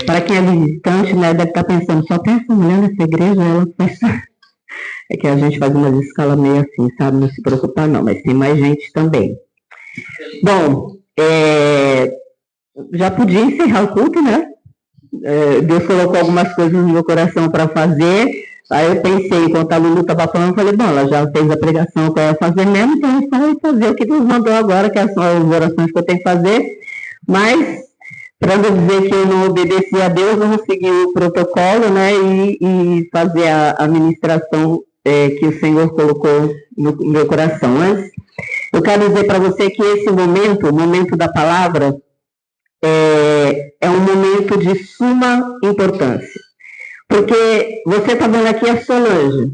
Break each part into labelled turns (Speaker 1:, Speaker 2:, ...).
Speaker 1: Para quem é visitante, né, deve estar pensando, só tem essa mulher nessa igreja, ela faz... É que a gente faz uma escala meio assim, sabe? Não se preocupar não, mas tem mais gente também. Bom, já podia encerrar o culto, né? Deus colocou algumas coisas no meu coração para fazer. Aí eu pensei, enquanto a Lulu estava falando, eu falei, bom, ela já fez a pregação que eu ia fazer mesmo, então é só fazer o que Deus mandou agora, que são as orações que eu tenho que fazer. Mas, para não dizer que eu não obedeci a Deus, eu vou seguir o protocolo, né, e fazer a ministração que o Senhor colocou no meu coração. Mas eu quero dizer para você que esse momento, o momento da palavra, é um momento de suma importância. Porque você está vendo aqui a Solange,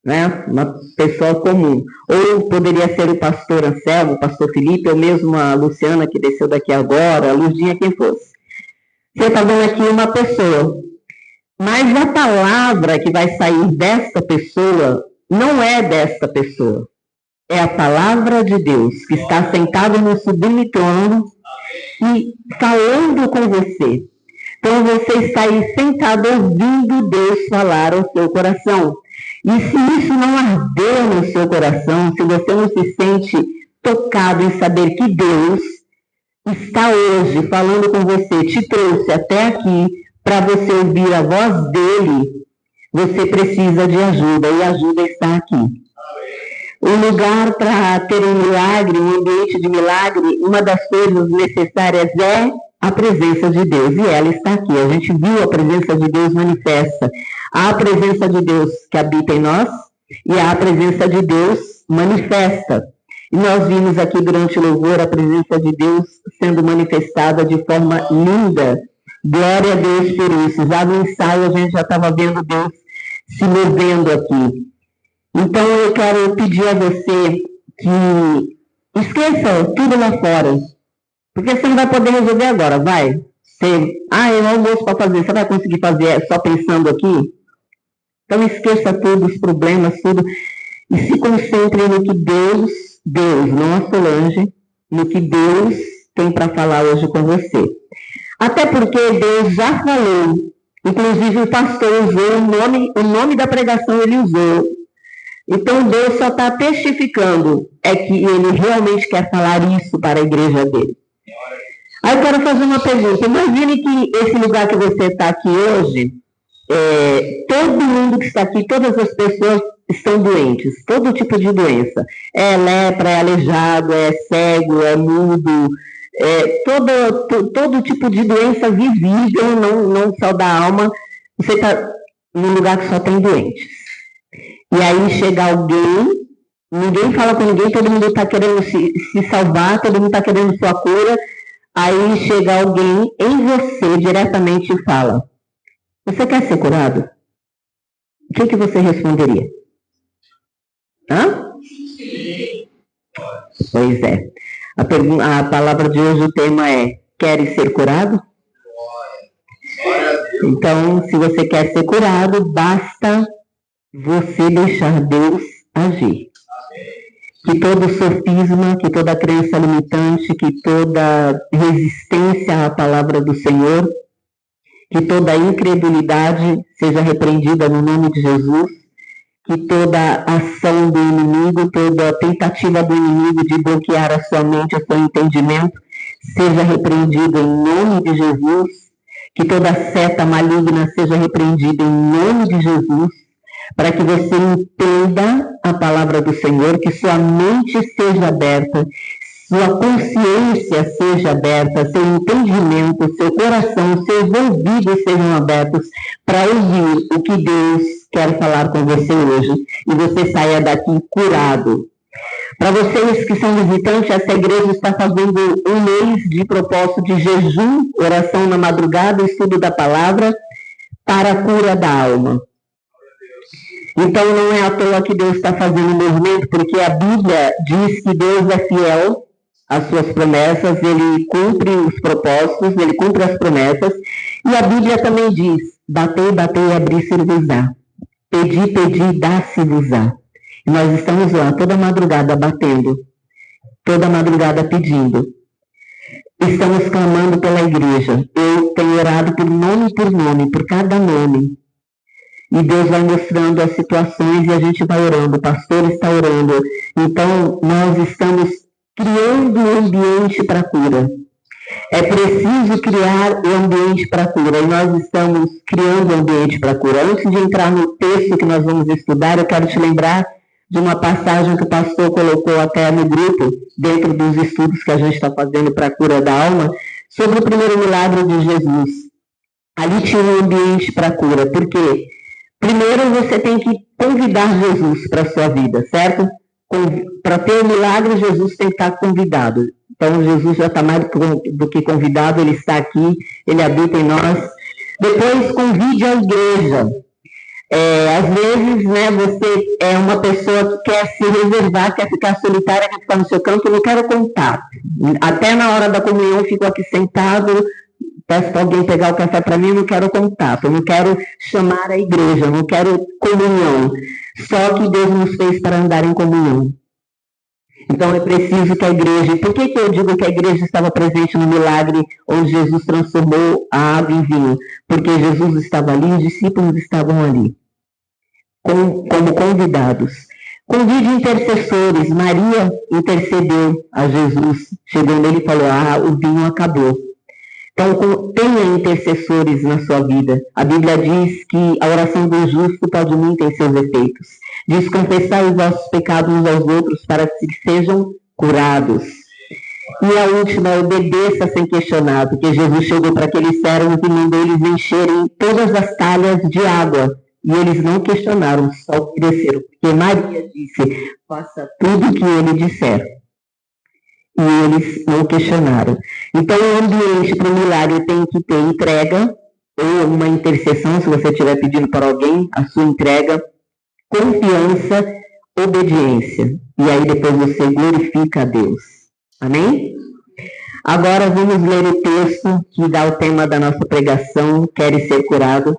Speaker 1: né? Uma pessoa comum. Ou poderia ser o pastor Anselmo, o pastor Felipe, ou mesmo a Luciana, que desceu daqui agora, a Luzinha, quem fosse. Você está vendo aqui uma pessoa. Mas a palavra que vai sair desta pessoa não é desta pessoa. É a palavra de Deus, que está sentado no sublime trono e falando com você. Então você está aí sentado ouvindo Deus falar ao seu coração. E se isso não arder no seu coração, se você não se sente tocado em saber que Deus está hoje falando com você, te trouxe até aqui para você ouvir a voz dele, você precisa de ajuda, e a ajuda está aqui. Um lugar para ter um milagre, um ambiente de milagre, uma das coisas necessárias é a presença de Deus, e ela está aqui. A gente viu a presença de Deus manifesta. Há a presença de Deus que habita em nós, e há a presença de Deus manifesta. E nós vimos aqui durante o louvor a presença de Deus sendo manifestada de forma linda. Glória a Deus por isso. Já no ensaio a gente já estava vendo Deus se movendo aqui. Então eu quero pedir a você que esqueça tudo lá fora. Porque você não vai poder resolver agora, vai? É um almoço para fazer, você vai conseguir fazer só pensando aqui? Então esqueça tudo, os problemas, tudo, e se concentre no que Deus, não a Solange, no que Deus tem para falar hoje com você. Até porque Deus já falou, inclusive o pastor usou o nome da pregação, ele usou. Então Deus só está testificando que ele realmente quer falar isso para a igreja dele. Aí eu quero fazer uma pergunta. Imagine que esse lugar que você está aqui hoje, todo mundo que está aqui, todas as pessoas estão doentes, todo tipo de doença. É lepra, é aleijado, é cego, é mudo, todo tipo de doença visível, não só da alma. Você está num lugar que só tem doentes. E aí chega alguém, ninguém fala com ninguém, todo mundo está querendo se salvar, todo mundo está querendo sua cura. Aí chega alguém em você diretamente e fala: você quer ser curado? O que você responderia? Hã? Pois é. A palavra de hoje, o tema é: queres ser curado? Então, se você quer ser curado, basta você deixar Deus agir. Que todo sofisma, que toda crença limitante, que toda resistência à palavra do Senhor, que toda incredulidade seja repreendida no nome de Jesus, que toda ação do inimigo, toda tentativa do inimigo de bloquear a sua mente, o seu entendimento, seja repreendida em nome de Jesus, que toda seta maligna seja repreendida em nome de Jesus, para que você entenda a palavra do Senhor, que sua mente seja aberta, sua consciência seja aberta, seu entendimento, seu coração, seus ouvidos sejam abertos para ouvir o que Deus quer falar com você hoje, e você saia daqui curado. Para vocês que são visitantes, essa igreja está fazendo um mês de propósito de jejum, oração na madrugada, estudo da palavra, para a cura da alma. Então não é à toa que Deus está fazendo um movimento, porque a Bíblia diz que Deus é fiel às suas promessas, ele cumpre os propósitos, ele cumpre as promessas, e a Bíblia também diz: batei, batei, abri-se-vos-á, pedi, pedi, dá-se-vos-á. E nós estamos lá toda madrugada batendo, toda madrugada pedindo. estamos clamando pela igreja. Eu tenho orado por nome, por cada nome. E Deus vai mostrando as situações e a gente vai orando, o pastor está orando. Então, nós estamos criando um ambiente para a cura. É preciso criar o ambiente para a cura, e nós estamos criando o ambiente para a cura. Antes de entrar no texto que nós vamos estudar, eu quero te lembrar de uma passagem que o pastor colocou até no grupo, dentro dos estudos que a gente está fazendo para a cura da alma, sobre o primeiro milagre de Jesus. Ali tinha um ambiente para a cura, porque primeiro você tem que convidar Jesus para a sua vida, certo? Para ter o milagre, Jesus tem que estar convidado. Então, Jesus já está mais do que convidado, ele está aqui, ele habita em nós. Depois, convide a igreja. Às vezes, né, você é uma pessoa que quer se reservar, quer ficar solitária, quer ficar no seu canto, eu não quero contato. Até na hora da comunhão, eu fico aqui sentado, peço para alguém pegar o café para mim, eu não quero contato, eu não quero chamar a igreja, eu não quero comunhão. Só que Deus nos fez para andar em comunhão. Então é preciso que a igreja... Por que eu digo que a igreja estava presente no milagre onde Jesus transformou a água em vinho? Porque Jesus estava ali, os discípulos estavam ali, como convidados. Convide intercessores. Maria intercedeu a Jesus. Chegou nele e falou, o vinho acabou. Então, tenha intercessores na sua vida. A Bíblia diz que a oração do justo pode muito em seus efeitos. Diz, confessai os vossos pecados uns aos outros para que sejam curados. E a última, obedeça sem questionar, porque Jesus chegou para aqueles servos e mandou eles encherem todas as talhas de água. E eles não questionaram, só obedeceram. Porque Maria disse, faça tudo o que ele disser. E eles não questionaram. Então, o ambiente para o milagre tem que ter entrega, ou uma intercessão, se você estiver pedindo para alguém, a sua entrega, confiança, obediência. E aí depois você glorifica a Deus. Amém? Agora vamos ler o texto que dá o tema da nossa pregação, queres ser curado.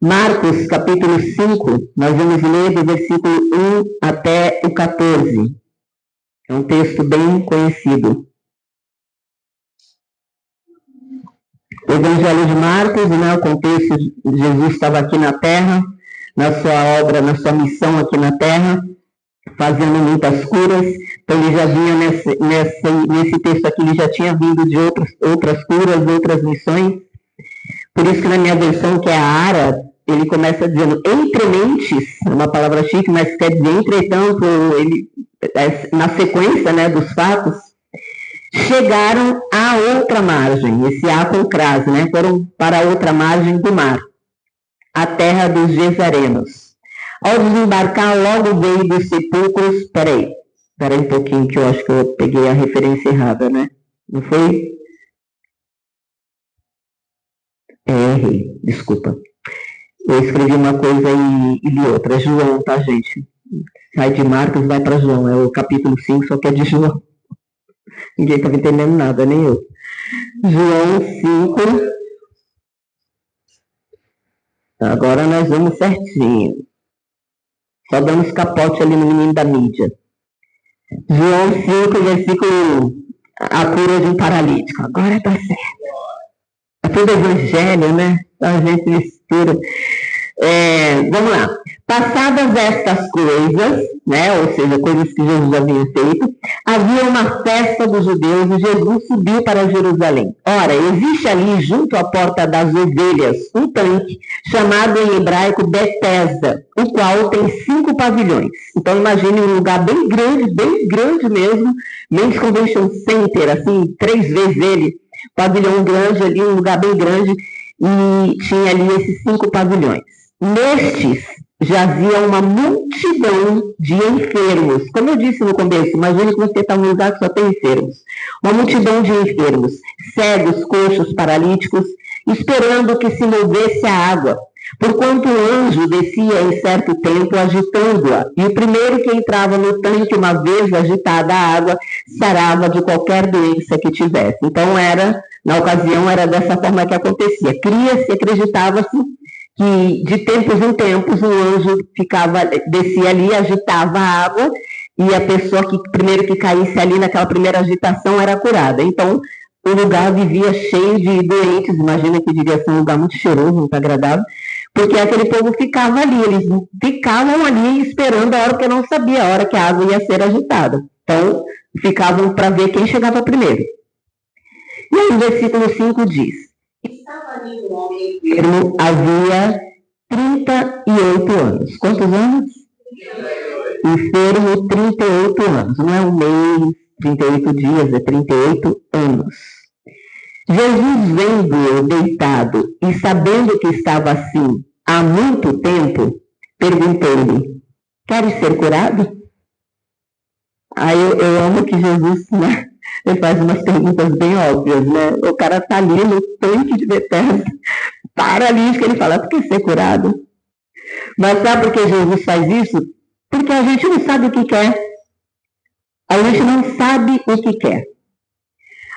Speaker 1: Marcos, capítulo 5, nós vamos ler do versículo 1 até o 14. É um texto bem conhecido. O Evangelho de Marcos, né, o contexto de Jesus estava aqui na terra, na sua obra, na sua missão aqui na terra, fazendo muitas curas. Então ele já vinha nesse texto aqui, ele já tinha vindo de outras curas, outras missões. Por isso que na minha versão, que é a ARA, ele começa dizendo entre mentes, é uma palavra chique, mas quer dizer, entretanto, ele, na sequência, né, dos fatos, chegaram à outra margem, esse A com crase, né, foram para a outra margem do mar, a terra dos Gesarenos. Ao desembarcar, logo veio dos sepulcros, peraí um pouquinho, que eu acho que eu peguei a referência errada, né, não foi? Errei, desculpa. Eu escrevi uma coisa e li outra. É João, tá, gente? Sai de Marcos, vai para João. É o capítulo 5, só que é de João. Ninguém estava entendendo nada, nem eu. João 5. Agora nós vamos certinho. Só damos capote ali no menino da mídia. João 5, versículo 1. A cura de um paralítico. Agora tá certo. É tudo evangelho, né? Então a gente mistura. Vamos lá. Passadas estas coisas, né, ou seja, coisas que Jesus havia feito, havia uma festa dos judeus e Jesus subiu para Jerusalém. Ora, existe ali, junto à porta das ovelhas, um tanque, chamado em hebraico Betesda, o qual tem 5 pavilhões. Então, imagine um lugar bem grande mesmo, Men's Convention Center, assim, 3 vezes ele, pavilhão grande ali, um lugar bem grande, e tinha ali esses 5 pavilhões. Nestes jazia uma multidão de enfermos. Como eu disse no começo, imagine que você está num lugar que só tem enfermos. Uma multidão de enfermos, cegos, coxos, paralíticos, esperando que se movesse a água. Porquanto o anjo descia em certo tempo agitando-a, e o primeiro que entrava no tanque, uma vez agitada a água, sarava de qualquer doença que tivesse. Então, na ocasião, era dessa forma que acontecia. Cria-se, acreditava-se, que de tempos em tempos o anjo descia ali, agitava a água, e a pessoa primeiro que caísse ali naquela primeira agitação era curada. Então, o lugar vivia cheio de doentes. Imagina que devia ser um lugar muito cheiroso, muito agradável, porque aquele povo ficava ali, eles ficavam ali esperando a hora que eu não sabia, a hora que a água ia ser agitada. Então, ficavam para ver quem chegava primeiro. E aí o versículo 5 diz: estava ali um homem enfermo, havia 38 anos. Quantos anos? Enfermo, 38 anos. Não é um mês, 38 dias, é 38 anos. Jesus, vendo-o deitado e sabendo que estava assim há muito tempo, perguntou-lhe: queres ser curado? Aí eu amo que Jesus, né, ele faz umas perguntas bem óbvias, né? O cara está ali no tanque de Betesda, paralítico, ele fala: tu quer ser curado? Mas sabe por que Jesus faz isso? Porque a gente não sabe o que quer. A gente não sabe o que quer.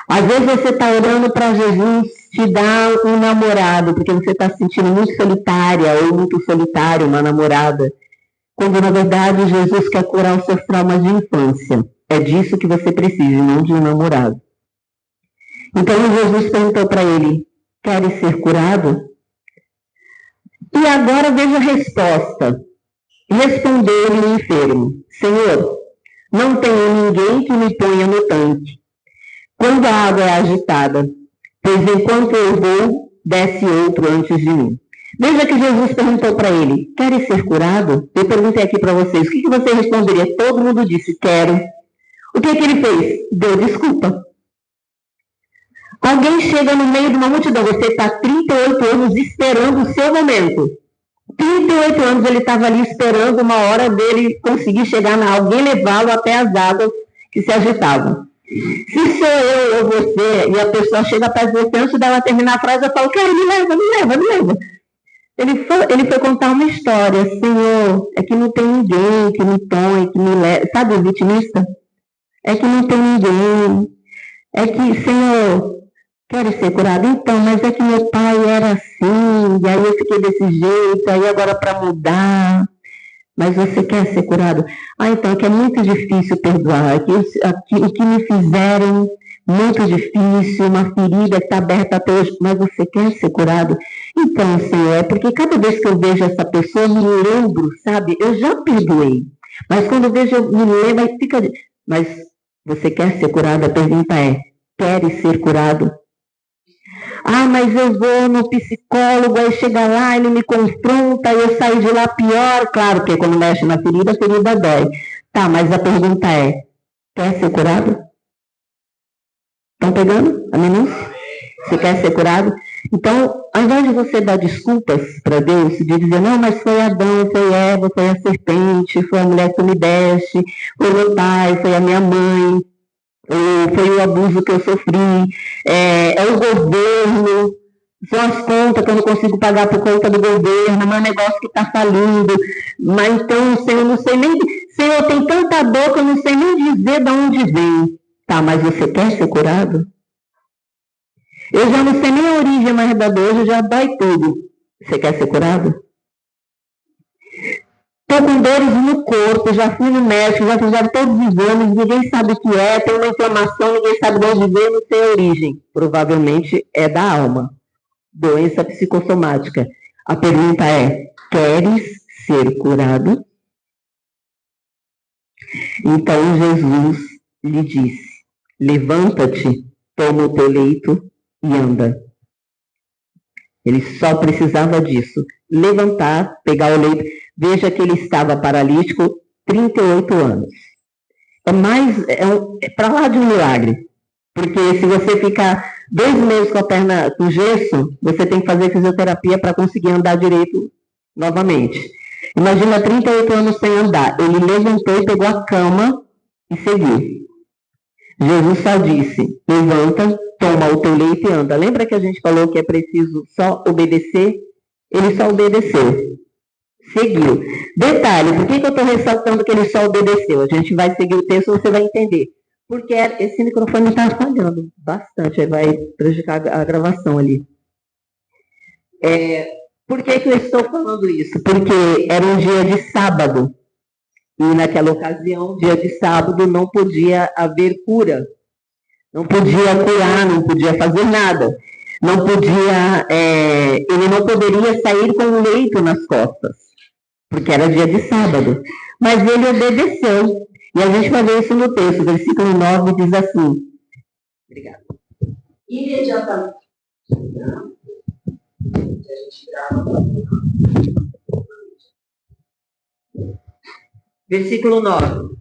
Speaker 1: Às vezes você está orando para Jesus te dar um namorado, porque você está se sentindo muito solitária ou muito solitário, uma namorada. Quando, na verdade, Jesus quer curar os seus traumas de infância. É disso que você precisa, não de um namorado. Então, Jesus perguntou para ele: queres ser curado? E agora veja a resposta. Respondeu-lhe o enfermo: Senhor, não tenho ninguém que me ponha no tanque quando a água é agitada, pois enquanto eu vou, desce outro antes de mim. Veja que Jesus perguntou para ele: queres ser curado? Eu perguntei aqui para vocês, o que você responderia? Todo mundo disse: quero. O que ele fez? Deu desculpa. Alguém chega no meio de uma multidão, você está 38 anos esperando o seu momento. 38 anos ele estava ali esperando uma hora dele conseguir chegar na alguém levá-lo até as águas que se agitavam. Se sou eu ou você e a pessoa chega perto de você, antes dela terminar a frase, eu falo: cara, me leva, me leva, me leva. Ele foi contar uma história: Senhor, é que não tem ninguém que me põe, que me leva. Sabe o vitimista? É que não tem ninguém. É que, Senhor, quero ser curado? Então, mas é que meu pai era assim, e aí eu fiquei desse jeito, aí agora para mudar. Mas você quer ser curado? Ah, então, é que é muito difícil perdoar. O que me fizeram, muito difícil, uma ferida que está aberta até hoje. Mas você quer ser curado? Então, Senhor, é porque cada vez que eu vejo essa pessoa, eu me lembro, sabe? Eu já perdoei. Mas quando eu vejo, eu me lembro, aí fica... Mas você quer ser curado? A pergunta é: queres ser curado? Ah, mas eu vou no psicólogo, aí chega lá, ele me confronta, e eu saio de lá pior. Claro que quando mexe na ferida, a ferida dói. Tá, mas a pergunta é: quer ser curado? Estão pegando a minúcia? Você quer ser curado? Então, ao invés de você dar desculpas para Deus, de dizer: não, mas foi Adão, foi Eva, foi a serpente, foi a mulher que me deste, foi meu pai, foi a minha mãe, foi o abuso que eu sofri, é o governo, são as contas que eu não consigo pagar por conta do governo, é meu negócio que está falindo. Mas então, Senhor, eu não sei nem... Senhor, tem tanta dor que eu não sei nem dizer de onde vem. Tá, mas você quer ser curado? Eu já não sei nem a origem mais da dor, já dói tudo. Você quer ser curado? Estou com dores no corpo, já fui no médico, já fizeram todos os exames, ninguém sabe o que é, tem uma inflamação, ninguém sabe de onde vem, não sei a origem. Provavelmente é da alma. Doença psicossomática. A pergunta é: queres ser curado? Então Jesus lhe disse: levanta-te, toma o teu leito e anda. Ele só precisava disso: levantar, pegar o leito. Veja que ele estava paralítico 38 anos. É para lá de um milagre. Porque se você ficar 2 meses com a perna com gesso, você tem que fazer fisioterapia para conseguir andar direito novamente. Imagina 38 anos sem andar. Ele levantou e pegou a cama e seguiu. Jesus só disse: levanta, toma o teu leito e anda. Lembra que a gente falou que é preciso só obedecer? Ele só obedeceu. Seguiu. Detalhe, por que eu estou ressaltando que ele só obedeceu? A gente vai seguir o texto, você vai entender. Porque esse microfone está falhando bastante, aí vai prejudicar a gravação ali. Por que eu estou falando isso? Porque era um dia de sábado. E naquela ocasião, dia de sábado, não podia haver cura. Não podia curar, não podia fazer nada. Não podia, ele não poderia sair com o leito nas costas, porque era dia de sábado. Mas ele obedeceu. E a gente vai ver isso no texto, versículo 9 diz assim. Obrigada. Imediatamente. Versículo 9.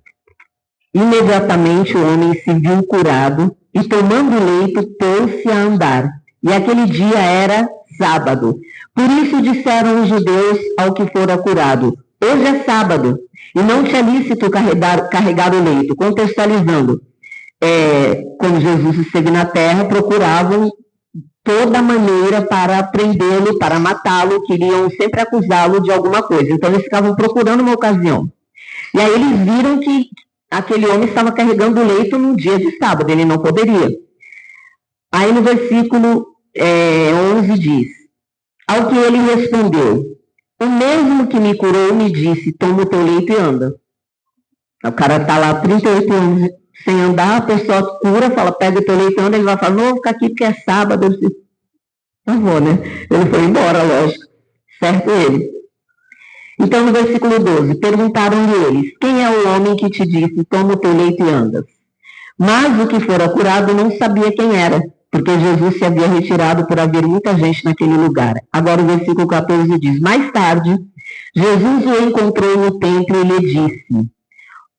Speaker 1: Imediatamente o homem se viu curado e, tomando o leito, pôs-se a andar. E aquele dia era sábado. Por isso disseram os judeus ao que fora curado: hoje é sábado, e não te é lícito carregar o leito. Contextualizando, quando Jesus esteve na terra, procuravam toda maneira para prendê-lo, para matá-lo, queriam sempre acusá-lo de alguma coisa. Então eles ficavam procurando uma ocasião. E aí eles viram que aquele homem estava carregando o leito no dia de sábado, ele não poderia. Aí no versículo 11 diz: ao que ele respondeu: o mesmo que me curou me disse, toma o teu leito e anda. O cara está lá 38 anos sem andar, a pessoa cura, fala, pega o teu leito e anda, ele vai falar, não, vou ficar aqui porque é sábado. Eu disse, não vou, né? Ele foi embora, lógico. Certo ele. Então, no versículo 12, perguntaram-lhe eles, quem é o homem que te disse, toma o teu leito e andas? Mas o que fora curado não sabia quem era, porque Jesus se havia retirado por haver muita gente naquele lugar. Agora o versículo 14 diz, mais tarde, Jesus o encontrou no templo e lhe disse,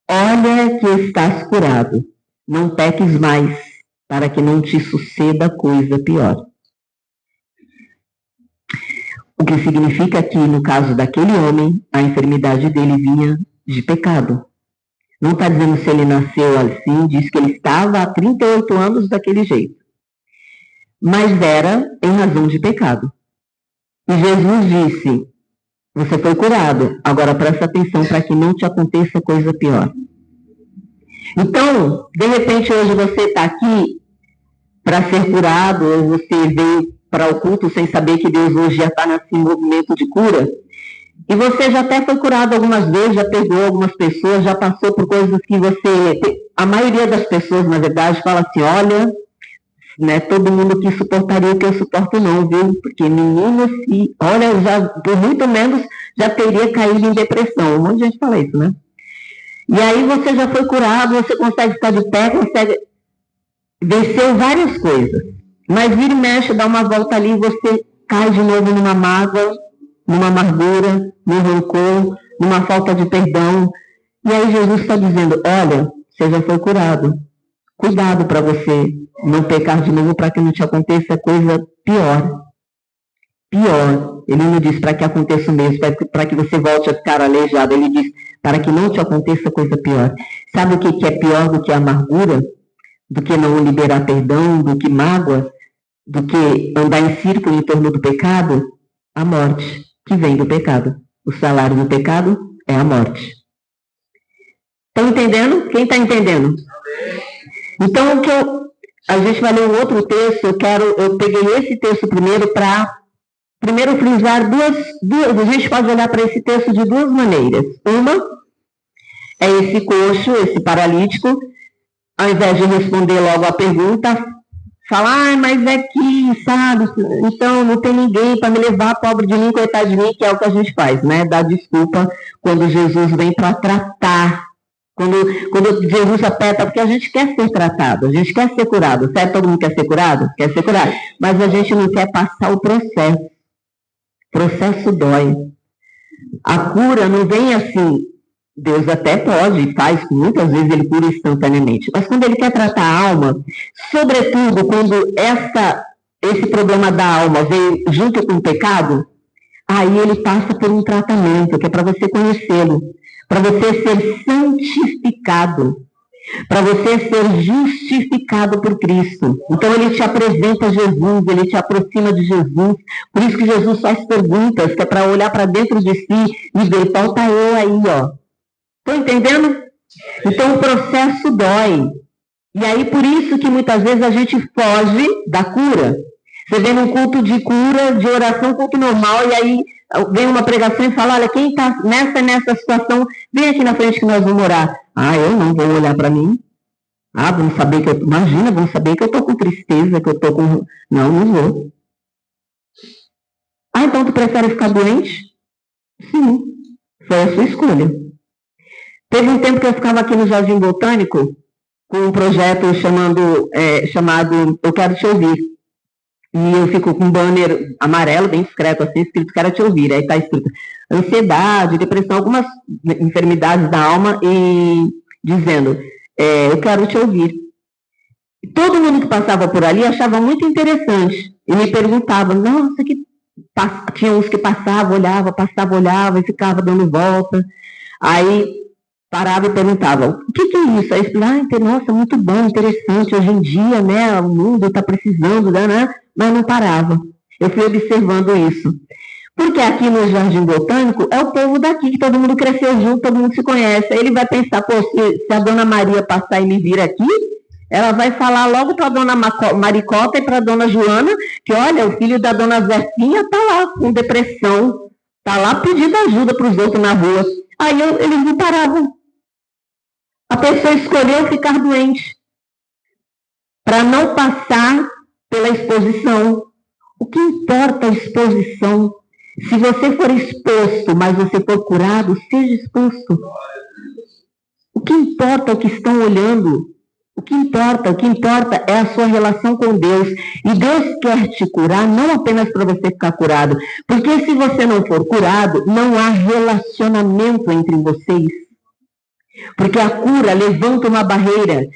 Speaker 1: olha que estás curado, não peques mais, para que não te suceda coisa pior. O que significa que, no caso daquele homem, a enfermidade dele vinha de pecado. Não está dizendo se ele nasceu assim, diz que ele estava há 38 anos daquele jeito. Mas era em razão de pecado. E Jesus disse, você foi curado, agora presta atenção para que não te aconteça coisa pior. Então, de repente hoje você está aqui para ser curado, ou você veio para o culto sem saber que Deus hoje já está nesse movimento de cura, e você já até foi curado algumas vezes, já perdoou algumas pessoas, já passou por coisas que você... A maioria das pessoas, na verdade, fala assim, olha, né, todo mundo que suportaria o que eu suporto não, viu? Porque menino, se... Olha, já, por muito menos, já teria caído em depressão. Um monte de gente fala isso, né? E aí você já foi curado, você consegue ficar de pé, consegue... Venceu várias coisas. Mas vira e mexe, dá uma volta ali, você cai de novo numa mágoa, numa amargura, num rancor, numa falta de perdão. E aí Jesus está dizendo, olha, você já foi curado. Cuidado para você não pecar de novo, para que não te aconteça coisa pior. Pior. Ele não diz para que aconteça o mesmo, para que você volte a ficar aleijado. Ele diz para que não te aconteça coisa pior. Sabe o que é pior do que a amargura? Do que não liberar perdão, do que mágoa, do que andar em círculo em torno do pecado? A morte, que vem do pecado. O salário do pecado é a morte. Estão entendendo? Quem está entendendo? Então, a gente vai ler um outro texto. Eu peguei esse texto primeiro para frisar duas. A gente pode olhar para esse texto de duas maneiras. Uma é esse coxo, esse paralítico, ao invés de responder logo a pergunta, falar, mas é que, sabe, então não tem ninguém para me levar, pobre de mim, coitado de mim, que é o que a gente faz, né? Dá desculpa quando Jesus vem para tratar. Quando Jesus aperta, porque a gente quer ser tratado, a gente quer ser curado, certo? Todo mundo quer ser curado? Quer ser curado. Mas a gente não quer passar o processo. O processo dói. A cura não vem assim. Deus até pode, faz, muitas vezes ele cura instantaneamente. Mas quando ele quer tratar a alma, sobretudo quando esse problema da alma vem junto com o pecado, aí ele passa por um tratamento, que é para você conhecê-lo, para você ser santificado, para você ser justificado por Cristo. Então ele te apresenta Jesus, ele te aproxima de Jesus. Por isso que Jesus faz perguntas, que é para olhar para dentro de si e ver, falta eu aí, ó. Estão entendendo? Então o processo dói. E aí por isso que muitas vezes a gente foge da cura. Você vem num culto de cura, de oração, culto normal, e aí vem uma pregação e fala, olha, quem está nessa situação, vem aqui na frente que nós vamos orar. Ah, eu não vou olhar para mim. Ah, vão saber que imagina, vão saber que eu estou com tristeza, que eu estou com... Não vou. Ah, então tu prefere ficar doente? Sim, foi a sua escolha. Teve um tempo que eu ficava aqui no Jardim Botânico com um projeto chamado Eu Quero Te Ouvir. E eu fico com um banner amarelo, bem discreto, assim, escrito Quero Te Ouvir. Aí está escrito ansiedade, depressão, algumas enfermidades da alma, e dizendo, eu quero te ouvir. Todo mundo que passava por ali achava muito interessante. E me perguntava, nossa, tinha uns que passavam, olhava e ficava dando volta. Aí parava e perguntava, o que é isso? Aí eu falava, nossa, muito bom, interessante, hoje em dia, né, o mundo está precisando, né? Mas não parava. Eu fui observando isso. Porque aqui no Jardim Botânico é o povo daqui, que todo mundo cresceu junto, todo mundo se conhece. Aí ele vai pensar, pô, se a dona Maria passar e me vir aqui, ela vai falar logo para a dona Maricota e para a dona Joana que, olha, o filho da dona Zefinha está lá com depressão, está lá pedindo ajuda para os outros na rua. Aí eles não paravam. A pessoa escolheu ficar doente para não passar pela exposição. O que importa a exposição? Se você for exposto, mas você for curado, seja exposto. O que importa é o que estão olhando. O que importa é a sua relação com Deus. E Deus quer te curar, não apenas para você ficar curado. Porque se você não for curado, não há relacionamento entre vocês. Porque a cura levanta uma barreira.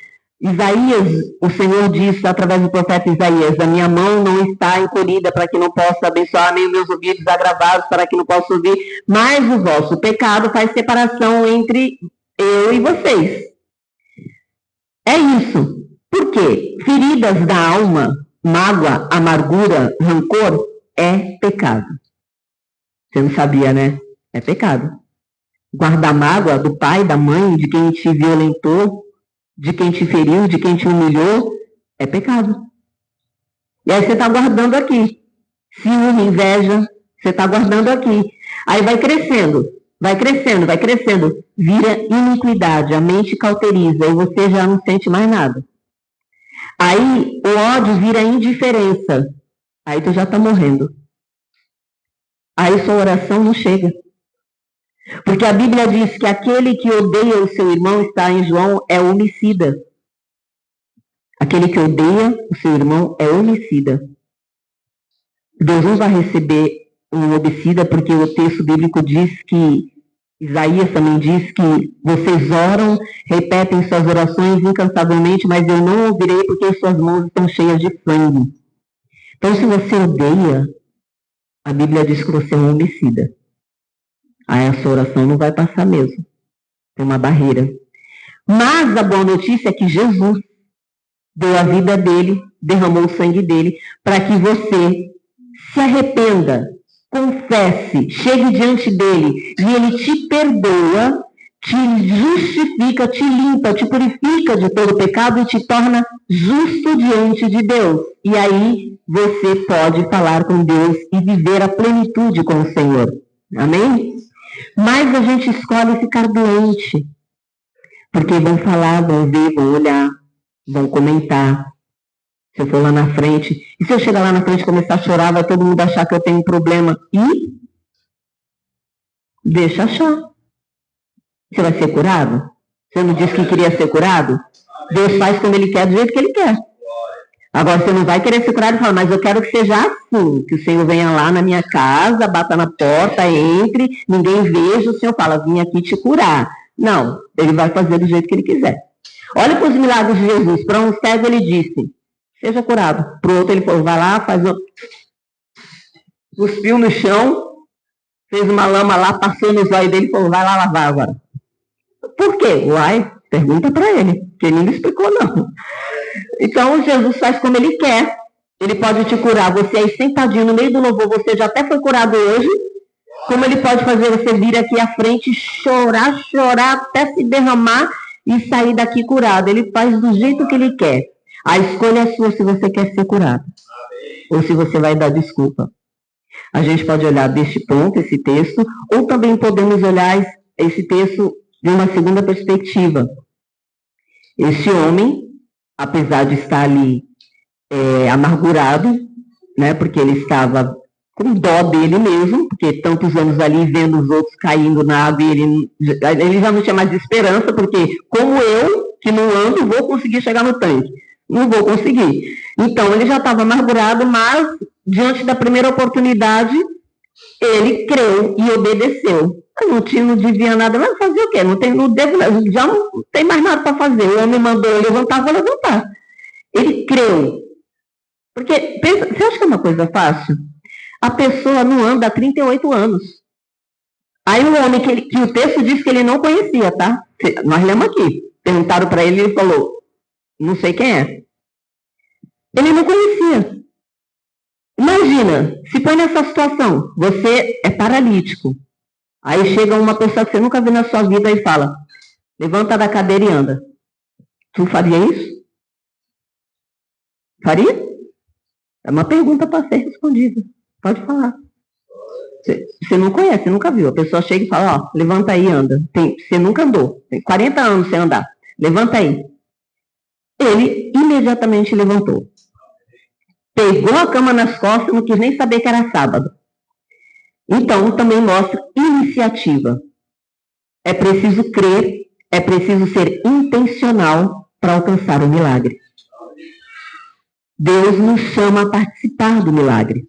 Speaker 1: Isaías, o Senhor disse através do profeta Isaías, a minha mão não está encolhida para que não possa abençoar, nem os meus ouvidos agravados para que não possa ouvir, mas o vosso pecado faz separação entre eu e vocês. É isso. Por quê? Feridas da alma, mágoa, amargura, rancor, é pecado. Você não sabia, né? É pecado. Guardar mágoa do pai, da mãe, de quem te violentou, de quem te feriu, de quem te humilhou, é pecado. E aí você está guardando aqui. Ciúme, inveja, você está guardando aqui. Aí vai crescendo. Vira iniquidade, a mente cauteriza e você já não sente mais nada. Aí o ódio vira indiferença. Aí tu já está morrendo. Aí sua oração não chega. Porque a Bíblia diz que aquele que odeia o seu irmão, está em João, é homicida. Aquele que odeia o seu irmão é homicida. Deus não vai receber um homicida, porque o texto bíblico diz que, Isaías também diz que vocês oram, repetem suas orações incansavelmente, mas eu não ouvirei porque suas mãos estão cheias de sangue. Então, se você odeia, a Bíblia diz que você é um homicida. Aí a sua oração não vai passar mesmo. Tem uma barreira. Mas a boa notícia é que Jesus deu a vida dele, derramou o sangue dele, para que você se arrependa, confesse, chegue diante dele, e ele te perdoa, te justifica, te limpa, te purifica de todo pecado e te torna justo diante de Deus. E aí você pode falar com Deus e viver a plenitude com o Senhor. Amém? Mas a gente escolhe ficar doente, porque vão falar, vão ver, vão olhar, vão comentar. Se eu for lá na frente, e se eu chegar lá na frente e começar a chorar, vai todo mundo achar que eu tenho um problema. E deixa achar. Você vai ser curado? Você não disse que queria ser curado? Deus faz como Ele quer, do jeito que Ele quer. Agora, você não vai querer ser curado e falar, mas eu quero que seja assim, que o Senhor venha lá na minha casa, bata na porta, entre, ninguém veja, o Senhor fala, vim aqui te curar. Não, Ele vai fazer do jeito que Ele quiser. Olha para os milagres de Jesus. Para um cego Ele disse, seja curado. Para o outro Ele falou, vai lá, cuspiu no chão, fez uma lama lá, passou nos olhos dele e falou, vai lá lavar agora. Por quê? Uai, pergunta para ele, porque ele não explicou não. Então, Jesus faz como Ele quer. Ele pode te curar. Você aí sentadinho no meio do louvor, você já até foi curado hoje. Como Ele pode fazer você vir aqui à frente, chorar, até se derramar e sair daqui curado. Ele faz do jeito que Ele quer. A escolha é sua se você quer ser curado. Ou se você vai dar desculpa. A gente pode olhar deste ponto, esse texto, ou também podemos olhar esse texto de uma segunda perspectiva. Esse homem apesar de estar ali amargurado, né, porque ele estava com dó dele mesmo, porque tantos anos ali vendo os outros caindo na água, e ele já não tinha mais esperança, porque como eu, que não ando, vou conseguir chegar no tanque. Não vou conseguir. Então, ele já estava amargurado, mas, diante da primeira oportunidade, ele creu e obedeceu. Não devia nada, mas fazer o quê? Já não tem mais nada para fazer. O homem mandou eu levantar, vou levantar. Ele creu. Porque, você acha que é uma coisa fácil? A pessoa não anda há 38 anos. Aí o homem que o texto diz que ele não conhecia, tá? Nós lemos aqui. Perguntaram para ele, ele falou, não sei quem é. Ele não conhecia. Imagina, se põe nessa situação, você é paralítico. Aí chega uma pessoa que você nunca viu na sua vida e fala, levanta da cadeira e anda. Tu faria isso? Faria? É uma pergunta para ser respondida. Pode falar. Você não conhece, nunca viu. A pessoa chega e fala, ó, levanta aí e anda. Você nunca andou. Tem 40 anos sem andar. Levanta aí. Ele imediatamente levantou. Pegou a cama nas costas, não quis nem saber que era sábado. Então, também mostra iniciativa. É preciso crer, é preciso ser intencional para alcançar o milagre. Deus nos chama a participar do milagre.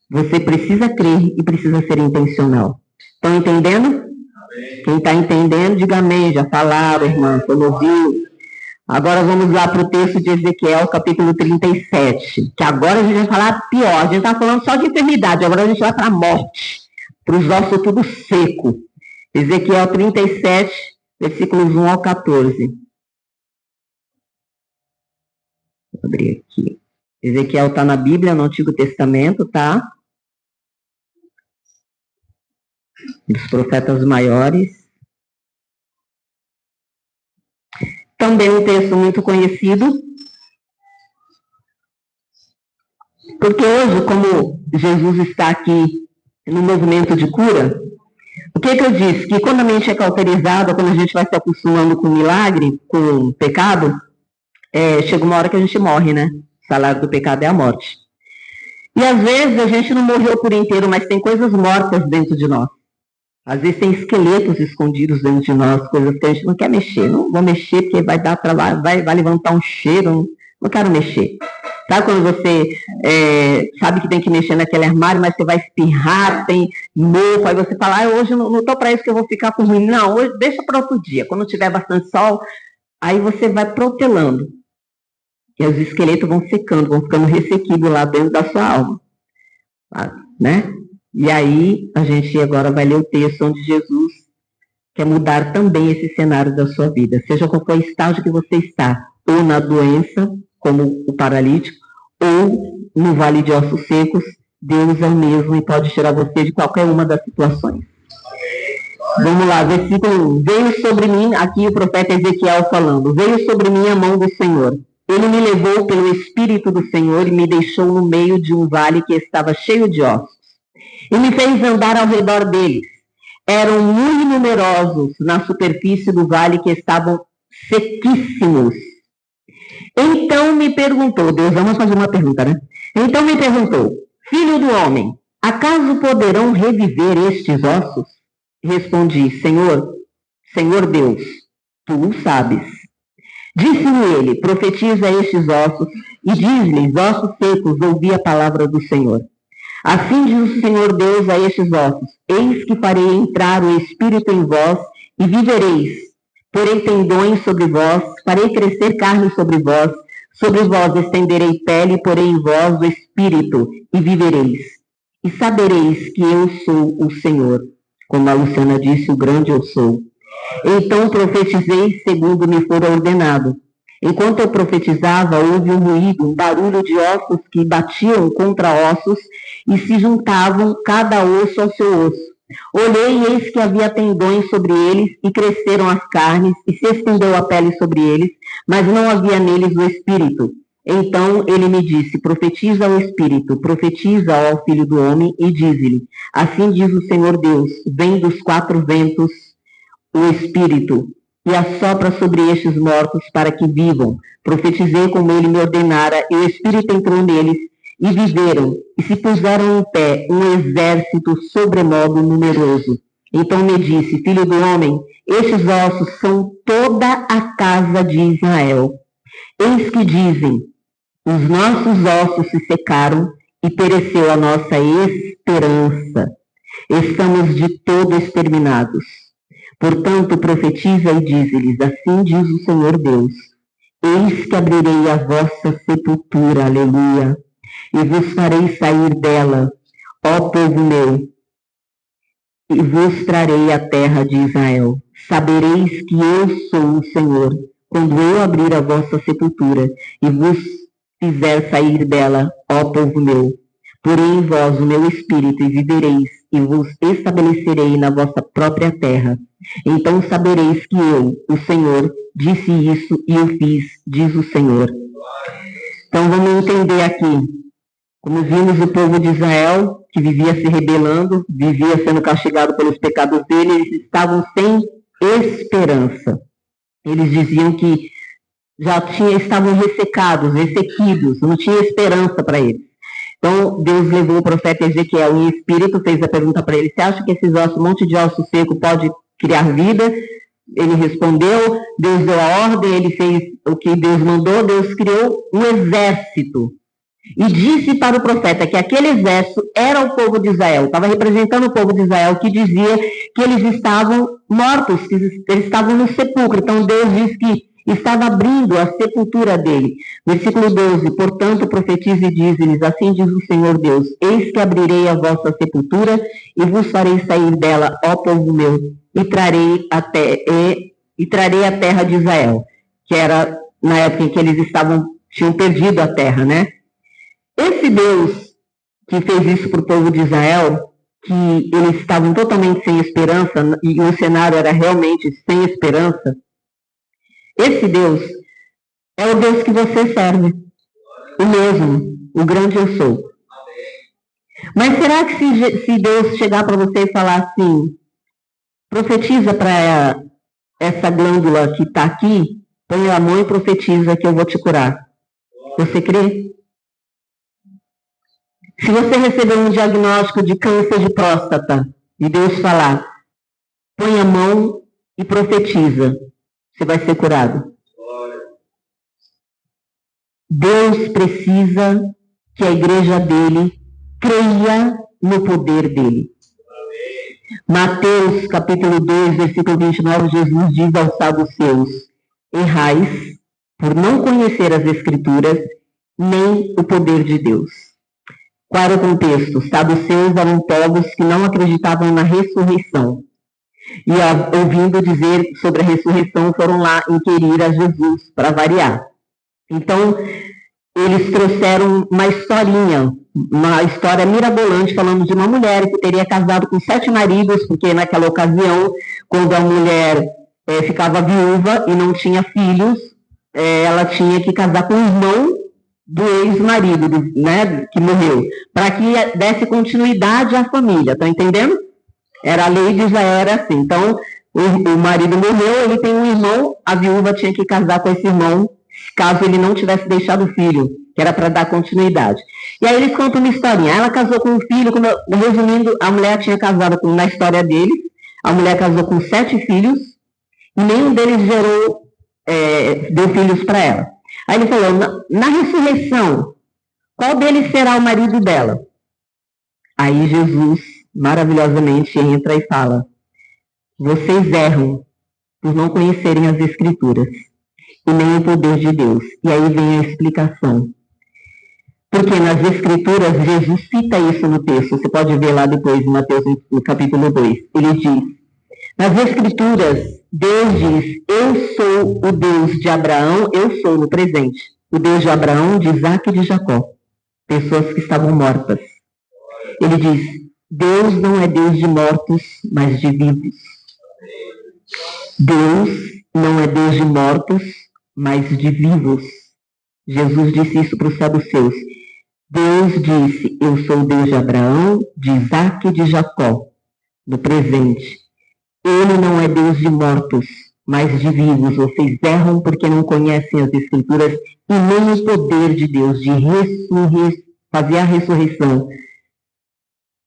Speaker 1: Você precisa crer e precisa ser intencional. Estão entendendo? Amém. Quem está entendendo, diga amém. Já falaram, irmã, você não ouviu? Agora vamos lá para o texto de Ezequiel, capítulo 37. Que agora a gente vai falar pior. A gente está falando só de enfermidade, agora a gente vai para a morte. Para os ossos tudo seco. Ezequiel 37, versículos 1 ao 14. Vou abrir aqui. Ezequiel está na Bíblia, no Antigo Testamento, tá? Dos profetas maiores. Também um texto muito conhecido. Porque hoje, como Jesus está aqui no movimento de cura, o que eu disse? Que quando a mente é cauterizada, quando a gente vai se acostumando com o milagre, com o pecado, chega uma hora que a gente morre, né? O salário do pecado é a morte. E às vezes a gente não morreu por inteiro, mas tem coisas mortas dentro de nós. Às vezes tem esqueletos escondidos dentro de nós, coisas que a gente não quer mexer. Não vou mexer porque vai dar trabalho, vai levantar um cheiro, não quero mexer. Sabe quando você sabe que tem que mexer naquele armário, mas você vai espirrar, tem mofo, aí você fala, hoje não estou para isso que eu vou ficar com ruim. Não, hoje deixa para outro dia. Quando tiver bastante sol, aí você vai protelando. E os esqueletos vão secando, vão ficando ressequidos lá dentro da sua alma. Né? E aí, a gente agora vai ler o texto onde Jesus quer mudar também esse cenário da sua vida. Seja qual for o estágio que você está, ou na doença, como o paralítico, ou no vale de ossos secos, Deus é o mesmo e pode tirar você de qualquer uma das situações. Vamos lá, versículo 1. Veio sobre mim, aqui o profeta Ezequiel falando, veio sobre mim a mão do Senhor. Ele me levou pelo Espírito do Senhor e me deixou no meio de um vale que estava cheio de ossos. E me fez andar ao redor deles. Eram muito numerosos na superfície do vale que estavam sequíssimos. Então me perguntou, Deus, vamos fazer uma pergunta, né? Então me perguntou, filho do homem, acaso poderão reviver estes ossos? Respondi, Senhor Deus, tu o sabes. Disse-me ele, profetiza estes ossos e diz-lhes, ossos secos, ouvi a palavra do Senhor. Assim diz o Senhor Deus a estes ossos, eis que farei entrar o Espírito em vós e vivereis. Porei tendões sobre vós, farei crescer carne sobre vós estenderei pele, porei em vós o Espírito e vivereis. E sabereis que eu sou o Senhor, como a Luciana disse, o grande eu sou. Então profetizei segundo me for ordenado. Enquanto eu profetizava, houve um ruído, um barulho de ossos que batiam contra ossos e se juntavam cada osso ao seu osso. Olhei e eis que havia tendões sobre eles e cresceram as carnes e se estendeu a pele sobre eles, mas não havia neles o Espírito. Então ele me disse, profetiza ao Espírito, profetiza ao Filho do Homem e diz-lhe, assim diz o Senhor Deus, vem dos quatro ventos o Espírito, e assopra sobre estes mortos para que vivam. Profetizei como ele me ordenara, e o Espírito entrou neles, e viveram, e se puseram em pé um exército sobremodo numeroso. Então me disse, filho do homem, estes ossos são toda a casa de Israel. Eis que dizem, os nossos ossos se secaram, e pereceu a nossa esperança. Estamos de todo exterminados. Portanto, profetiza e dize-lhes, assim diz o Senhor Deus, eis que abrirei a vossa sepultura, aleluia, e vos farei sair dela, ó povo meu, e vos trarei a terra de Israel. Sabereis que eu sou o Senhor, quando eu abrir a vossa sepultura, e vos fizer sair dela, ó povo meu. Porei em vós o meu espírito, e vivereis, e vos estabelecerei na vossa própria terra. Então sabereis que eu, o Senhor, disse isso e o fiz, diz o Senhor. Então vamos entender aqui. Como vimos, o povo de Israel, que vivia se rebelando, vivia sendo castigado pelos pecados dele, eles estavam sem esperança. Eles diziam que estavam ressecados, ressequidos, não tinha esperança para eles. Então, Deus levou o profeta Ezequiel em espírito, fez a pergunta para ele, você acha que esses ossos, um monte de osso seco pode criar vida? Ele respondeu, Deus deu a ordem, ele fez o que Deus mandou, Deus criou um exército. E disse para o profeta que aquele exército era o povo de Israel, estava representando o povo de Israel, que dizia que eles estavam mortos, que eles estavam no sepulcro. Então Deus disse que estava abrindo a sepultura dele. Versículo 12, portanto profetize e dize-lhes, assim diz o Senhor Deus, eis que abrirei a vossa sepultura e vos farei sair dela, ó povo meu, e trarei a terra de Israel, que era na época em que eles tinham perdido a terra, né? Esse Deus que fez isso para o povo de Israel, que eles estavam totalmente sem esperança, e o cenário era realmente sem esperança, esse Deus é o Deus que você serve, o mesmo, o grande eu sou. Mas será que se Deus chegar para você e falar assim, profetiza para essa glândula que está aqui, põe a mão e profetiza que eu vou te curar. Você crê? Se você receber um diagnóstico de câncer de próstata, e Deus falar, põe a mão e profetiza, você vai ser curado. Deus precisa que a igreja dele creia no poder dele. Mateus capítulo 2, versículo 29, Jesus diz aos saduceus, errais por não conhecer as escrituras, nem o poder de Deus. Qual era o contexto? Os saduceus eram povos que não acreditavam na ressurreição. E ouvindo dizer sobre a ressurreição, foram lá inquirir a Jesus, para variar. Então, eles trouxeram uma história mirabolante, falando de uma mulher que teria casado com 7 maridos, porque naquela ocasião, quando a mulher ficava viúva e não tinha filhos, ela tinha que casar com o irmão do ex-marido, né, que morreu, para que desse continuidade à família, tá entendendo? A lei de Israel era assim. Então, o marido morreu, ele tem um irmão, a viúva tinha que casar com esse irmão, caso ele não tivesse deixado o filho, que era para dar continuidade. E aí eles contam uma historinha. Ela casou com um filho, resumindo, a mulher tinha casado na história deles, a mulher casou com 7 filhos, e nenhum deles deu filhos para ela. Aí ele falou, na ressurreição, qual deles será o marido dela? Aí Jesus, maravilhosamente, entra e fala, vocês erram por não conhecerem as Escrituras e nem o poder de Deus. E aí vem a explicação. Porque nas Escrituras, Jesus cita isso no texto, você pode ver lá depois, em Mateus, no capítulo 2. Ele diz, nas Escrituras, Deus diz, eu sou o Deus de Abraão, eu sou no presente, o Deus de Abraão, de Isaac e de Jacó, pessoas que estavam mortas. Ele diz, Deus não é Deus de mortos, mas de vivos. Deus não é Deus de mortos, mas de vivos. Jesus disse isso para os saduceus. Deus disse, eu sou o Deus de Abraão, de Isaac e de Jacó, no presente. Ele não é Deus de mortos, mas de vivos. Vocês erram porque não conhecem as Escrituras e nem o poder de Deus de fazer a ressurreição.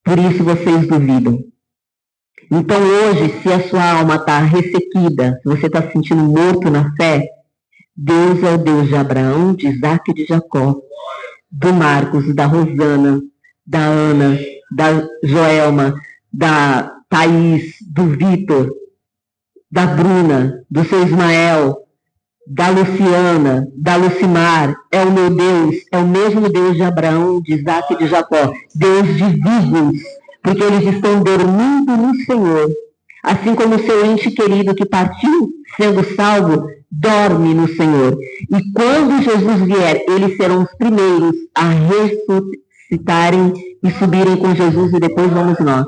Speaker 1: Por isso vocês duvidam. Então hoje, se a sua alma está ressequida, se você está se sentindo morto na fé, Deus é o Deus de Abraão, de Isaac e de Jacó, do Marcos, da Rosana, da Ana, da Joelma, da Thaís, do Vitor, da Bruna, do seu Ismael, da Luciana, da Lucimar. É o meu Deus, é o mesmo Deus de Abraão, de Isaac e de Jacó, Deus de vivos, porque eles estão dormindo no Senhor. Assim como o seu ente querido que partiu, sendo salvo, dorme no Senhor. E quando Jesus vier, eles serão os primeiros a ressuscitarem e subirem com Jesus, e depois vamos nós.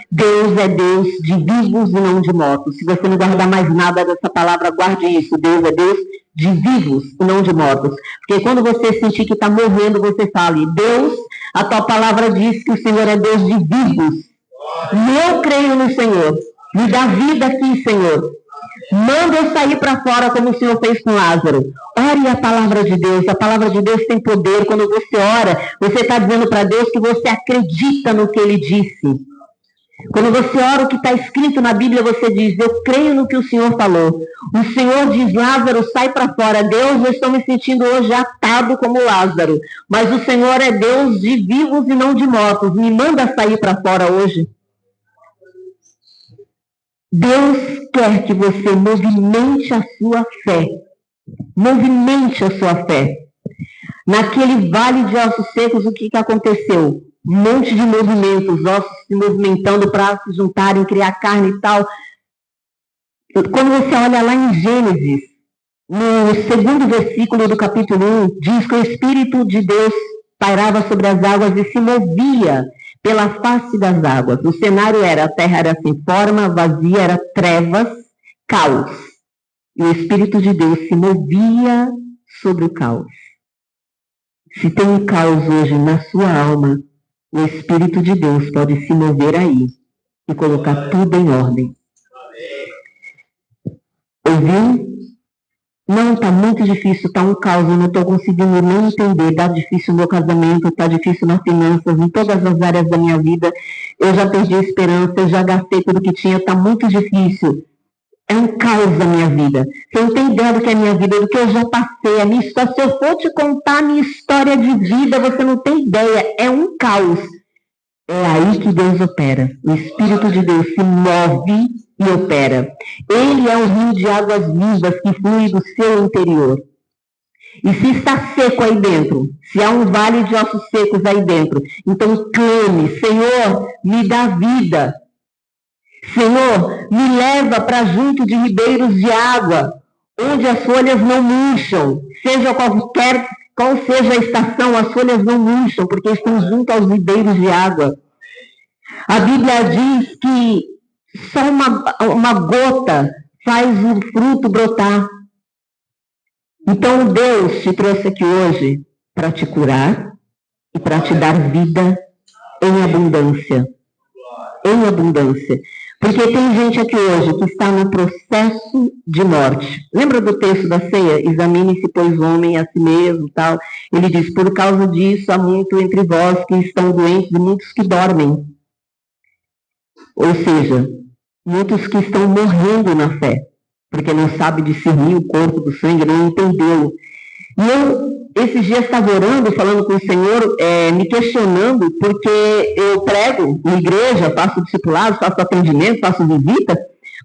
Speaker 1: Deus é Deus de vivos e não de mortos. Se você não guardar mais nada dessa palavra, guarde isso. Deus é Deus de vivos e não de mortos. Porque quando você sentir que está morrendo, você fale: Deus, a tua palavra diz que o Senhor é Deus de vivos. E eu creio no Senhor. Me dá vida aqui, Senhor. Manda eu sair para fora como o Senhor fez com Lázaro. Ore a palavra de Deus. A palavra de Deus tem poder. Quando você ora, você está dizendo para Deus que você acredita no que Ele disse. Quando você ora o que está escrito na Bíblia, você diz: eu creio no que o Senhor falou. O Senhor diz: Lázaro, sai para fora. Deus, eu estou me sentindo hoje atado como Lázaro. Mas o Senhor é Deus de vivos e não de mortos. Me manda sair para fora hoje. Deus quer que você movimente a sua fé. Movimente a sua fé. Naquele vale de ossos secos, o que aconteceu? Um monte de movimentos, ossos se movimentando para se juntarem, criar carne e tal. Quando você olha lá em Gênesis, no 2º versículo do capítulo 1, diz que o Espírito de Deus pairava sobre as águas e se movia pela face das águas. O cenário era: a terra era sem forma, vazia, era trevas, caos. E o Espírito de Deus se movia sobre o caos. Se tem um caos hoje na sua alma, o Espírito de Deus pode se mover aí e colocar tudo em ordem. Ouviu? Não, está muito difícil, está um caos, eu não estou conseguindo nem entender, está difícil o meu casamento, está difícil nas finanças, em todas as áreas da minha vida, eu já perdi a esperança, eu já gastei tudo que tinha, está muito difícil. É um caos a minha vida. Você não tem ideia do que é a minha vida, do que eu já passei, a minha história. Se eu for te contar a minha história de vida, você não tem ideia, é um caos. É aí que Deus opera. O Espírito de Deus se move e opera. Ele é um rio de águas vivas que flui do seu interior. E se está seco aí dentro, se há um vale de ossos secos aí dentro, então clame: Senhor, me dá vida. Senhor, me leva para junto de ribeiros de água, onde as folhas não murcham. Seja qual seja a estação, as folhas não murcham, porque estão junto aos ribeiros de água. A Bíblia diz que só uma gota faz o fruto brotar. Então Deus te trouxe aqui hoje para te curar e para te dar vida em abundância. Em abundância. Porque tem gente aqui hoje que está no processo de morte. Lembra do texto da ceia? Examine-se, pois, o homem a si mesmo, tal. Ele diz: por causa disso há muito entre vós que estão doentes e muitos que dormem. Ou seja, muitos que estão morrendo na fé, porque não sabe discernir o corpo do sangue, não entendeu. E eu, esses dias, estava orando, falando com o Senhor, me questionando, porque eu prego em igreja, faço discipulado, faço atendimento, faço visita,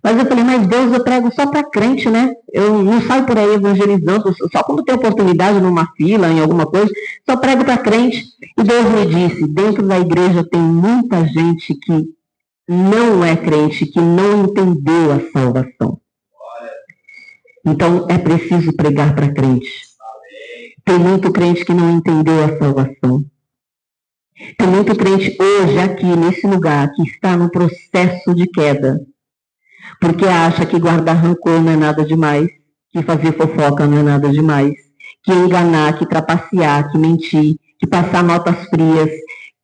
Speaker 1: mas eu falei: mas Deus, eu prego só para crente, né? Eu não saio por aí evangelizando, só quando tem oportunidade numa fila, em alguma coisa, só prego para crente. E Deus me disse: dentro da igreja tem muita gente que não é crente, que não entendeu a salvação. Então é preciso pregar para crente. Tem muito crente que não entendeu a salvação. Tem muito crente hoje aqui, nesse lugar, que está no processo de queda. Porque acha que guardar rancor não é nada demais, que fazer fofoca não é nada demais, que enganar, que trapacear, que mentir, que passar notas frias,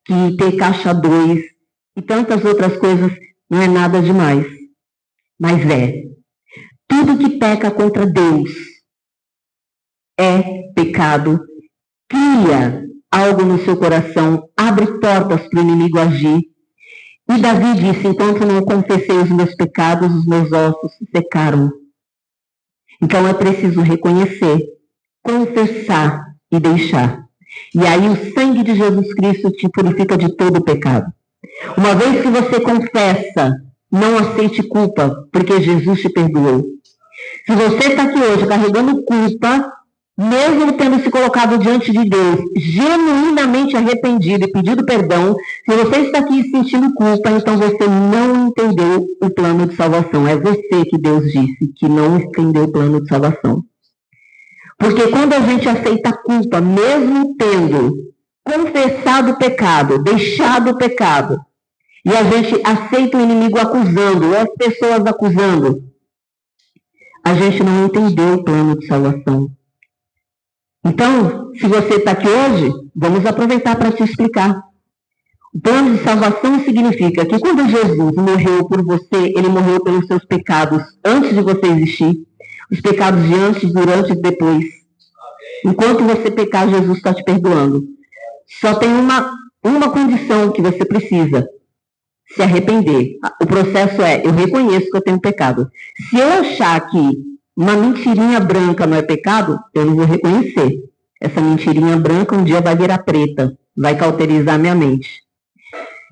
Speaker 1: que ter caixa 2 e tantas outras coisas não é nada demais. Mas é. Tudo que peca contra Deus é pecado, cria algo no seu coração, abre portas para o inimigo agir. E Davi disse: enquanto não confessei os meus pecados, os meus ossos se secaram. Então é preciso reconhecer, confessar e deixar. E aí o sangue de Jesus Cristo te purifica de todo o pecado. Uma vez que você confessa, não aceite culpa, porque Jesus te perdoou. Se você está aqui hoje carregando culpa, mesmo tendo se colocado diante de Deus, genuinamente arrependido e pedido perdão, se você está aqui sentindo culpa, então você não entendeu o plano de salvação. É você que Deus disse que não entendeu o plano de salvação. Porque quando a gente aceita a culpa, mesmo tendo confessado o pecado, deixado o pecado, e a gente aceita o inimigo acusando, ou as pessoas acusando, a gente não entendeu o plano de salvação. Então, se você está aqui hoje, vamos aproveitar para te explicar. O plano de salvação significa que quando Jesus morreu por você, ele morreu pelos seus pecados antes de você existir, os pecados de antes, durante e depois. Enquanto você pecar, Jesus está te perdoando. Só tem uma condição que você precisa: se arrepender. O processo é: eu reconheço que eu tenho pecado. Se eu achar que uma mentirinha branca não é pecado, eu não vou reconhecer. Essa mentirinha branca um dia vai virar preta, vai cauterizar minha mente.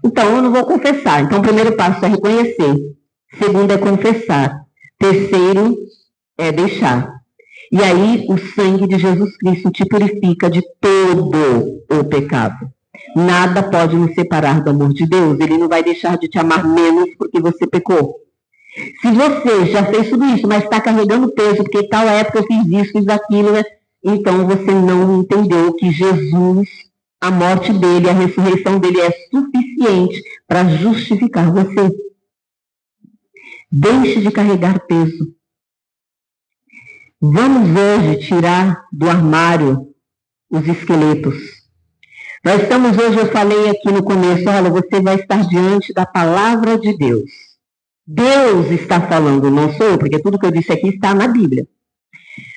Speaker 1: Então, eu não vou confessar. Então, o primeiro passo é reconhecer. Segundo é confessar. Terceiro é deixar. E aí, o sangue de Jesus Cristo te purifica de todo o pecado. Nada pode nos separar do amor de Deus. Ele não vai deixar de te amar menos porque você pecou. Se você já fez tudo isso, mas está carregando peso, porque tal época eu fiz isso, fiz aquilo, né? Então você não entendeu que Jesus, a morte dele, a ressurreição dele é suficiente para justificar você. Deixe de carregar peso. Vamos hoje tirar do armário os esqueletos. Nós estamos hoje, eu falei aqui no começo, olha, você vai estar diante da palavra de Deus. Deus está falando, não sou eu, porque tudo que eu disse aqui está na Bíblia.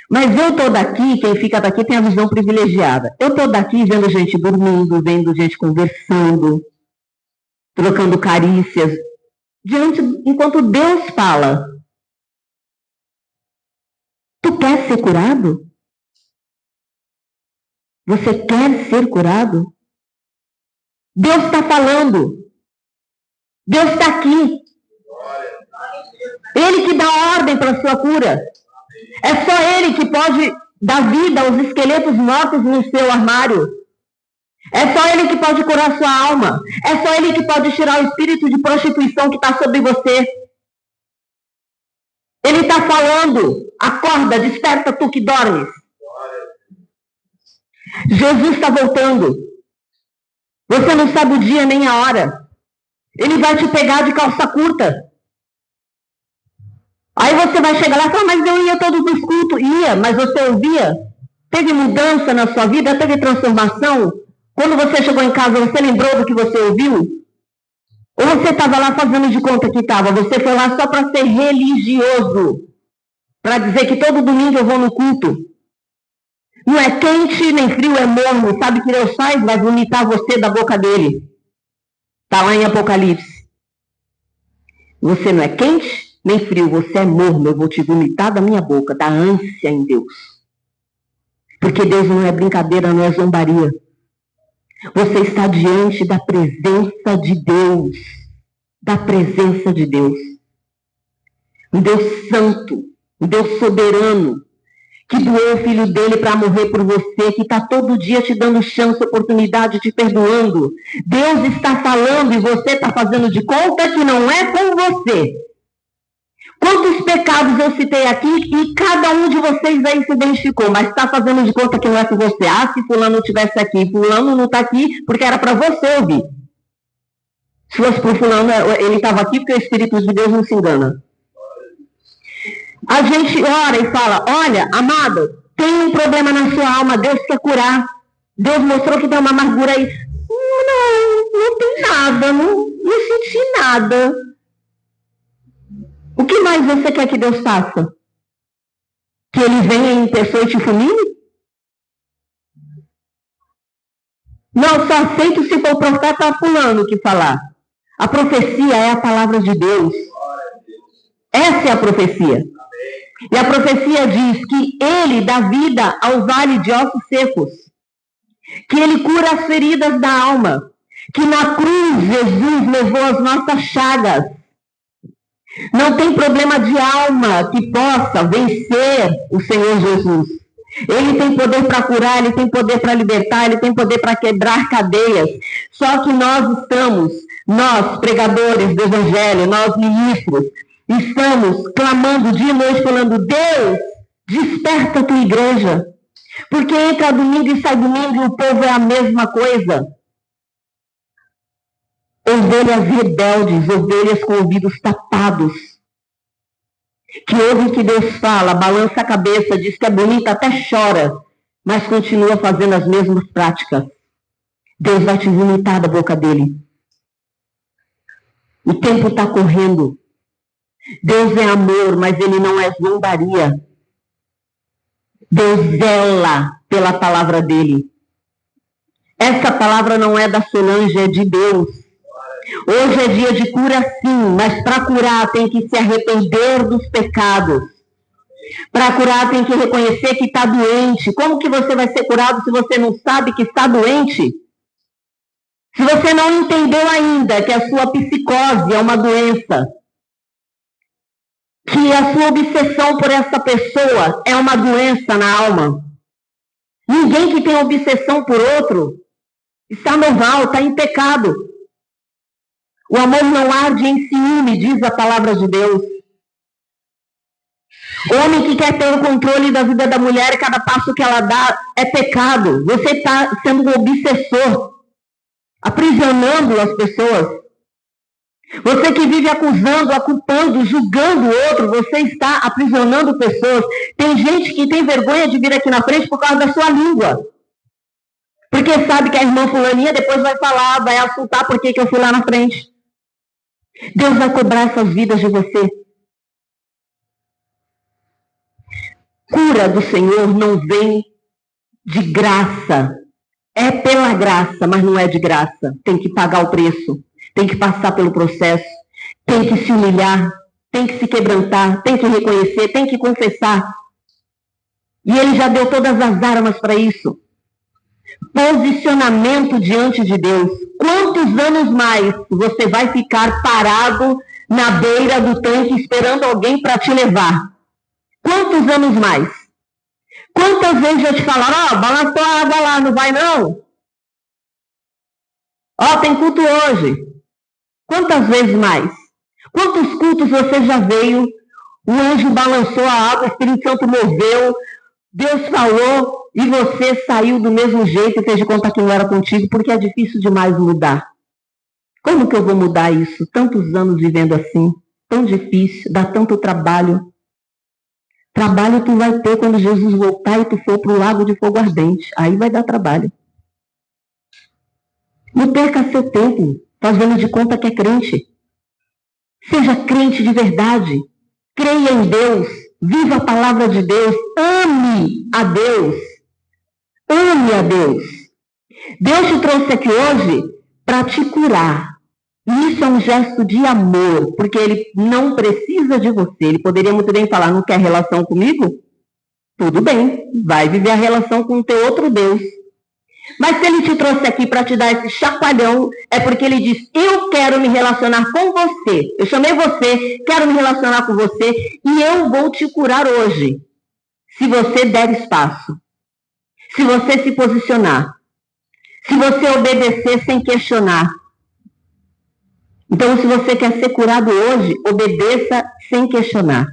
Speaker 1: Mas eu estou daqui, quem fica daqui tem a visão privilegiada. Eu estou daqui vendo gente dormindo, vendo gente conversando, trocando carícias, enquanto Deus fala. Tu quer ser curado? Você quer ser curado? Deus está falando. Deus está aqui. Ele que dá ordem para a sua cura. É só Ele que pode dar vida aos esqueletos mortos no seu armário. É só Ele que pode curar a sua alma. É só Ele que pode tirar o espírito de prostituição que está sobre você. Ele está falando: acorda, desperta tu que dormes. Jesus está voltando. Você não sabe o dia nem a hora. Ele vai te pegar de calça curta. Aí você vai chegar lá e falar: mas eu ia todos os cultos. Ia, mas você ouvia? Teve mudança na sua vida? Teve transformação? Quando você chegou em casa, você lembrou do que você ouviu? Ou você estava lá fazendo de conta que estava? Você foi lá só para ser religioso, para dizer que todo domingo eu vou no culto. Não é quente nem frio, é morno. Sabe o que Deus faz? Vai vomitar você da boca dele. Está lá em Apocalipse. Você não é quente nem frio, você é morno. Eu vou te vomitar da minha boca, da ânsia em Deus. Porque Deus não é brincadeira, não é zombaria. Você está diante da presença de Deus. Da presença de Deus. Um Deus santo, um Deus soberano, que doou o filho dele para morrer por você, que está todo dia te dando chance, oportunidade, te perdoando. Deus está falando e você está fazendo de conta que não é com você. Quantos pecados eu citei aqui e cada um de vocês aí se identificou, mas está fazendo de conta que não é com você. Ah, se fulano estivesse aqui, fulano não está aqui porque era para você ouvir. Se fosse por fulano, ele estava aqui porque o Espírito de Deus não se engana. A gente ora e fala: olha, amado, tem um problema na sua alma, Deus quer curar. Deus mostrou que tem uma amargura aí. Não tem nada, não senti nada. O que mais você quer que Deus faça? Que ele venha em pessoa e te fulmine? Não, só aceito se for o profeta fulano que falar. A profecia é a palavra de Deus. Essa é a profecia. E a profecia diz que ele dá vida ao vale de ossos secos. Que ele cura as feridas da alma. Que na cruz Jesus levou as nossas chagas. Não tem problema de alma que possa vencer o Senhor Jesus. Ele tem poder para curar, ele tem poder para libertar, ele tem poder para quebrar cadeias. Só que nós pregadores do Evangelho, nós ministros, estamos clamando dia e noite, falando: Deus, desperta a tua igreja. Porque entra domingo e sai domingo e o povo é a mesma coisa. Ovelhas rebeldes, ovelhas com ouvidos tapados, que ouvem que Deus fala, balança a cabeça, diz que é bonita, até chora, mas continua fazendo as mesmas práticas. Deus vai te vomitar da boca dele. O tempo está correndo. Deus é amor, mas ele não é zombaria. Deus zela pela palavra dele. Essa palavra não é da Solange, é de Deus. Hoje é dia de cura, sim, mas para curar tem que se arrepender dos pecados. Para curar tem que reconhecer que está doente. Como que você vai ser curado se você não sabe que está doente? Se você não entendeu ainda que a sua psicose é uma doença, que a sua obsessão por essa pessoa é uma doença na alma. Ninguém que tem obsessão por outro está no mal, está em pecado. O amor não arde em ciúme, diz a palavra de Deus. O homem que quer ter o controle da vida da mulher, cada passo que ela dá é pecado. Você está sendo um obsessor, aprisionando as pessoas. Você que vive acusando, aculpando, julgando o outro, você está aprisionando pessoas. Tem gente que tem vergonha de vir aqui na frente por causa da sua língua. Porque sabe que a irmã fulaninha depois vai falar, vai assuntar por que eu fui lá na frente. Deus vai cobrar essas vidas de você. Cura do Senhor não vem de graça. É pela graça, mas não é de graça. Tem que pagar o preço. Tem que passar pelo processo. Tem que se humilhar. Tem que se quebrantar. Tem que reconhecer. Tem que confessar. E ele já deu todas as armas para isso. Posicionamento diante de Deus. Quantos anos mais você vai ficar parado na beira do tanque esperando alguém para te levar? Quantos anos mais? Quantas vezes já te falaram, balançou a água lá, não vai não? Tem culto hoje. Quantas vezes mais? Quantos cultos você já veio, o anjo balançou a água, o Espírito Santo moveu, Deus falou e você saiu do mesmo jeito e fez de conta que não era contigo, porque é difícil demais mudar. Como que eu vou mudar isso? Tantos anos vivendo assim, tão difícil, dá tanto trabalho. Trabalho tu vai ter quando Jesus voltar e tu for para o lago de fogo ardente. Aí vai dar trabalho. Não perca seu tempo fazendo de conta que é crente. Seja crente de verdade. Creia em Deus. Viva a palavra de Deus. Ame a Deus. Ame a Deus. Deus te trouxe aqui hoje para te curar. E isso é um gesto de amor, porque ele não precisa de você. Ele poderia muito bem falar, não quer relação comigo? Tudo bem, vai viver a relação com o teu outro Deus. Mas se ele te trouxe aqui para te dar esse chacoalhão, é porque ele diz, eu quero me relacionar com você. Eu chamei você, quero me relacionar com você e eu vou te curar hoje. Se você der espaço. Se você se posicionar. Se você obedecer sem questionar. Então, se você quer ser curado hoje, obedeça sem questionar.